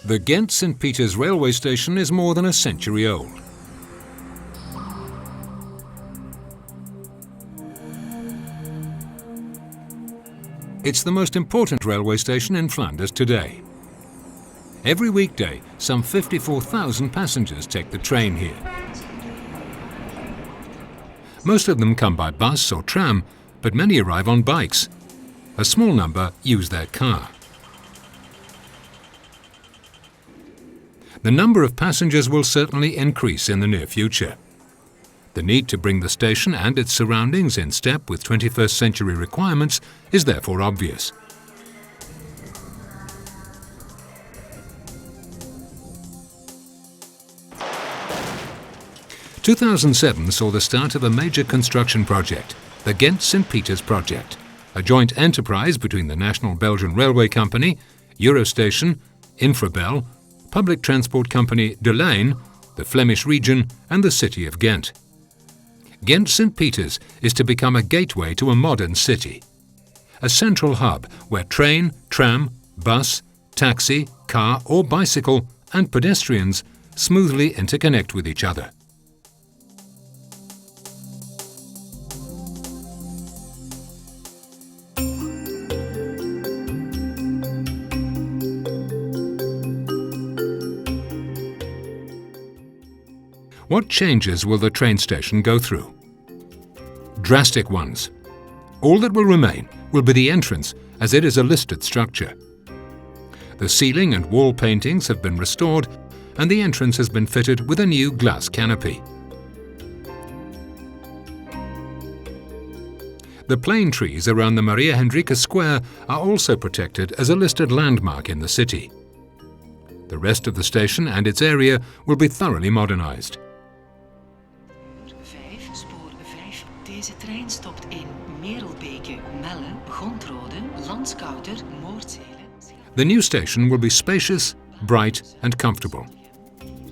The Ghent Sint-Pieters railway station is more than a century old. It's the most important railway station in Flanders today. Every weekday, some 54,000 passengers take the train here. Most of them come by bus or tram, but many arrive on bikes. A small number use their car. The number of passengers will certainly increase in the near future. The need to bring the station and its surroundings in step with 21st century requirements is therefore obvious. " 2007 saw the start of a major construction project, the Ghent Sint-Pieters project, a joint enterprise between the National Belgian Railway Company, Eurostation, Infrabel, public transport company De Lijn, the Flemish region and the city of Ghent. Ghent Sint-Pieters is to become a gateway to a modern city. A central hub where train, tram, bus, taxi, car or bicycle and pedestrians smoothly interconnect with each other. What changes will the train station go through? Drastic ones. All that will remain will be the entrance, as it is a listed structure. The ceiling and wall paintings have been restored and the entrance has been fitted with a new glass canopy. The plane trees around the Maria Hendrika Square are also protected as a listed landmark in the city. The rest of the station and its area will be thoroughly modernized. Deze trein stopt in Merelbeke, Melle, Gontrode, Landskouter, Moordzele. The new station will be spacious, bright and comfortable.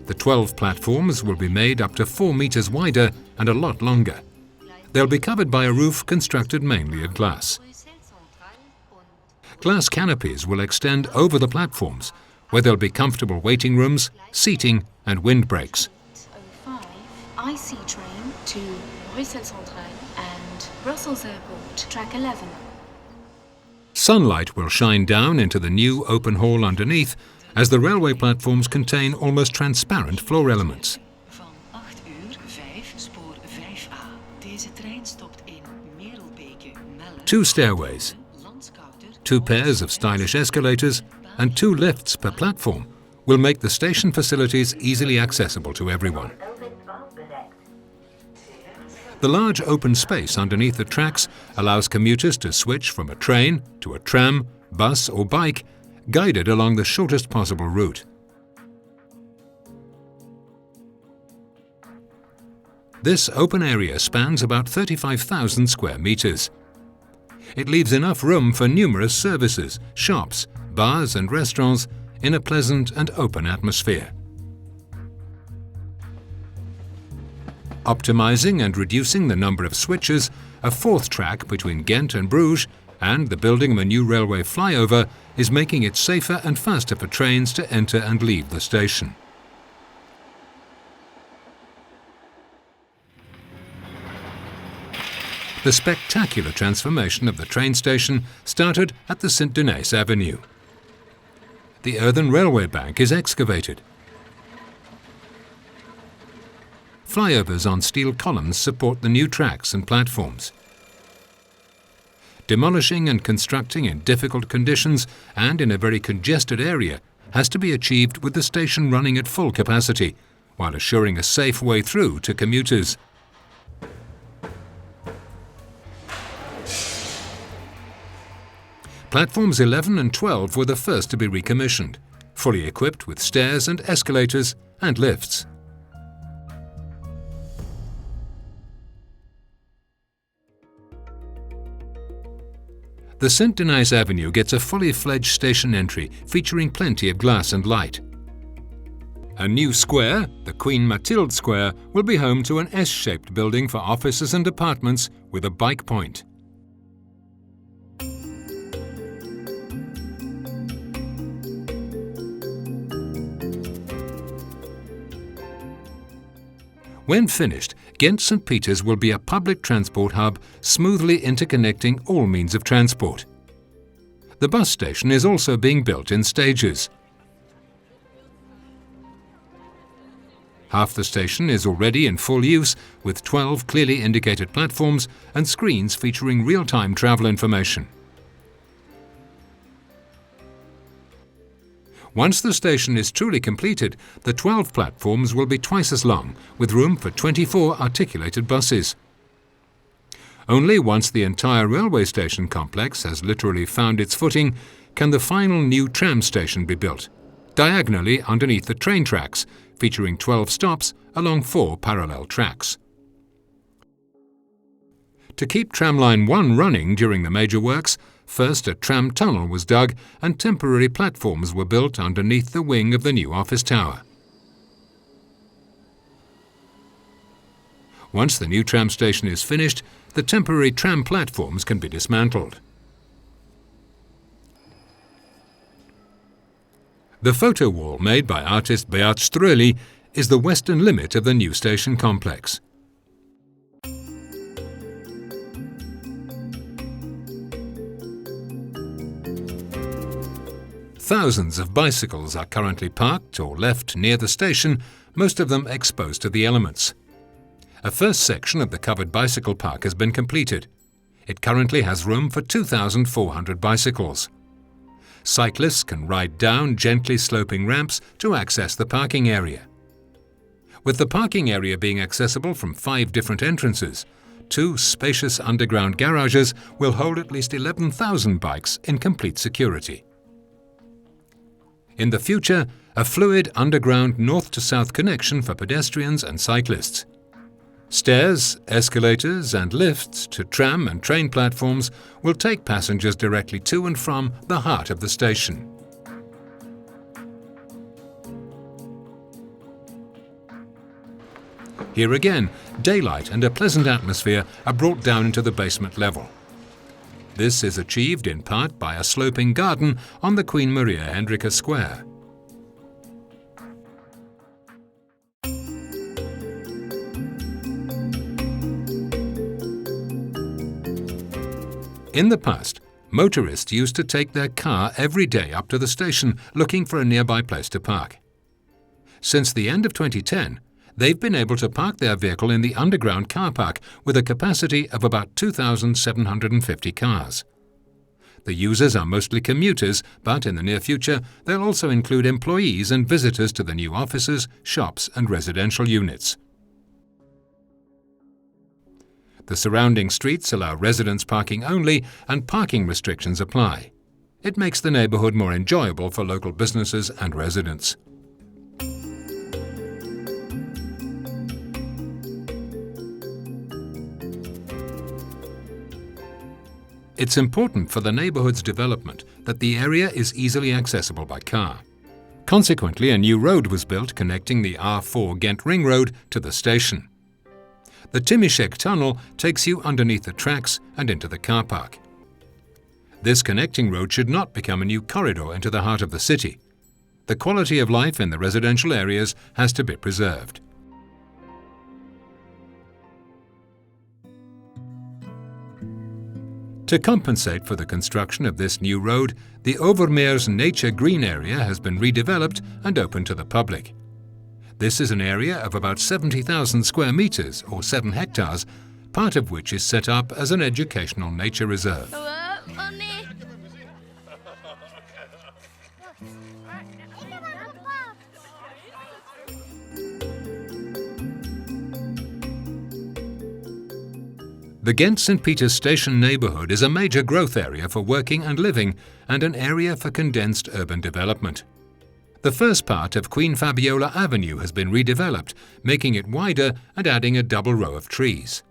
The 12 platforms will be made up to 4 meters wider and a lot longer. They'll be covered by a roof constructed mainly of glass. Glass canopies will extend over the platforms, where there'll be comfortable waiting rooms, seating and windbreaks. 05 IC train to Brussels Central and Brussels Airport, track 11. Sunlight will shine down into the new open hall underneath, as the railway platforms contain almost transparent floor elements. Van 8 uur 5 spoor 5A. Deze trein stopt in Merelbeke, Melle. 2 stairways, 2 pairs of stylish escalators and 2 lifts per platform will make the station facilities easily accessible to everyone. The large open space underneath the tracks allows commuters to switch from a train to a tram, bus or bike, guided along the shortest possible route. This open area spans about 35,000 square meters. It leaves enough room for numerous services, shops, bars and restaurants in a pleasant and open atmosphere. Optimizing and reducing the number of switches, a 4th track between Ghent and Bruges, and the building of a new railway flyover is making it safer and faster for trains to enter and leave the station. The spectacular transformation of the train station started at the Sint-Denijs Avenue. The earthen railway bank is excavated. Flyovers on steel columns support the new tracks and platforms. Demolishing and constructing in difficult conditions and in a very congested area has to be achieved with the station running at full capacity, while assuring a safe way through to commuters. Platforms 11 and 12 were the first to be recommissioned, fully equipped with stairs and escalators and lifts. The Sint-Denijs Avenue gets a fully fledged station entry featuring plenty of glass and light. A new square, the Queen Mathilde Square, will be home to an S-shaped building for offices and apartments with a bike point. When finished, Ghent Sint-Pieters will be a public transport hub smoothly interconnecting all means of transport. The bus station is also being built in stages. Half the station is already in full use with 12 clearly indicated platforms and screens featuring real-time travel information. Once the station is truly completed, the 12 platforms will be twice as long, with room for 24 articulated buses. Only once the entire railway station complex has literally found its footing can the final new tram station be built, diagonally underneath the train tracks, featuring 12 stops along 4 parallel tracks. To keep Tramline 1 running during the major works, first a tram tunnel was dug and temporary platforms were built underneath the wing of the new office tower. Once the new tram station is finished, the temporary tram platforms can be dismantled. The photo wall made by artist Beat Ströli is the western limit of the new station complex. Thousands of bicycles are currently parked or left near the station, most of them exposed to the elements. A first section of the covered bicycle park has been completed. It currently has room for 2,400 bicycles. Cyclists can ride down gently sloping ramps to access the parking area. With the parking area being accessible from 5 different entrances, 2 spacious underground garages will hold at least 11,000 bikes in complete security. In the future, a fluid underground north-to-south connection for pedestrians and cyclists. Stairs, escalators and lifts to tram and train platforms will take passengers directly to and from the heart of the station. Here again, daylight and a pleasant atmosphere are brought down into the basement level. This is achieved in part by a sloping garden on the Queen Maria Hendrika Square. In the past, motorists used to take their car every day up to the station looking for a nearby place to park. Since the end of 2010, they've been able to park their vehicle in the underground car park with a capacity of about 2,750 cars. The users are mostly commuters, but in the near future, they'll also include employees and visitors to the new offices, shops and residential units. The surrounding streets allow residents parking only and parking restrictions apply. It makes the neighbourhood more enjoyable for local businesses and residents. It's important for the neighbourhood's development that the area is easily accessible by car. Consequently, a new road was built connecting the R4 Ghent Ring Road to the station. The Timicheg tunnel takes you underneath the tracks and into the car park. This connecting road should not become a new corridor into the heart of the city. The quality of life in the residential areas has to be preserved. To compensate for the construction of this new road, the Overmeers Nature Green area has been redeveloped and opened to the public. This is an area of about 70,000 square meters or 7 hectares, part of which is set up as an educational nature reserve. The Ghent Sint-Pieters station neighbourhood is a major growth area for working and living and an area for condensed urban development. The first part of Queen Fabiola Avenue has been redeveloped, making it wider and adding a double row of trees.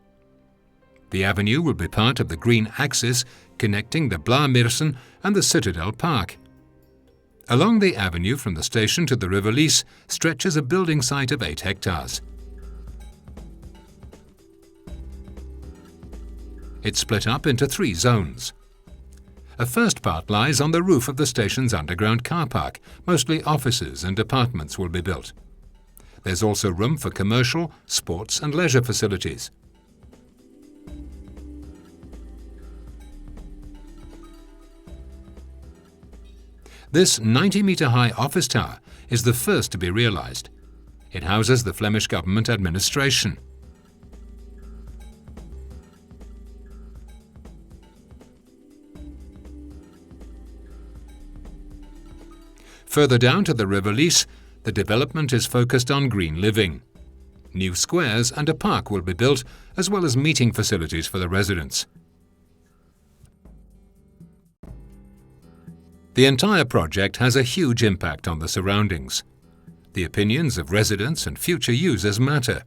The avenue will be part of the green axis connecting the Blaarmeersen and the Citadel Park. Along the avenue from the station to the River Lies stretches a building site of 8 hectares. It's split up into 3 zones. A first part lies on the roof of the station's underground car park. Mostly offices and apartments will be built. There's also room for commercial, sports and leisure facilities. This 90-metre-high office tower is the first to be realised. It houses the Flemish Government administration. Further down to the River Lies, the development is focused on green living. New squares and a park will be built, as well as meeting facilities for the residents. The entire project has a huge impact on the surroundings. The opinions of residents and future users matter.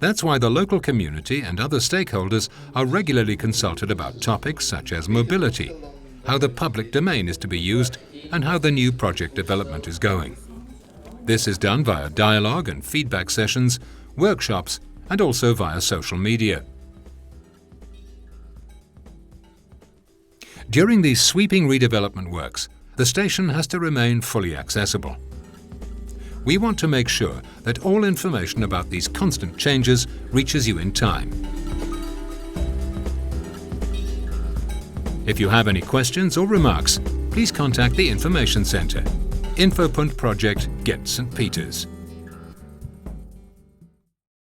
That's why the local community and other stakeholders are regularly consulted about topics such as mobility, how the public domain is to be used, and how the new project development is going. This is done via dialogue and feedback sessions, workshops, and also via social media. During these sweeping redevelopment works, the station has to remain fully accessible. We want to make sure that all information about these constant changes reaches you in time. If you have any questions or remarks, please contact the Information Centre. Infopunt Project Ghent Sint-Pieters.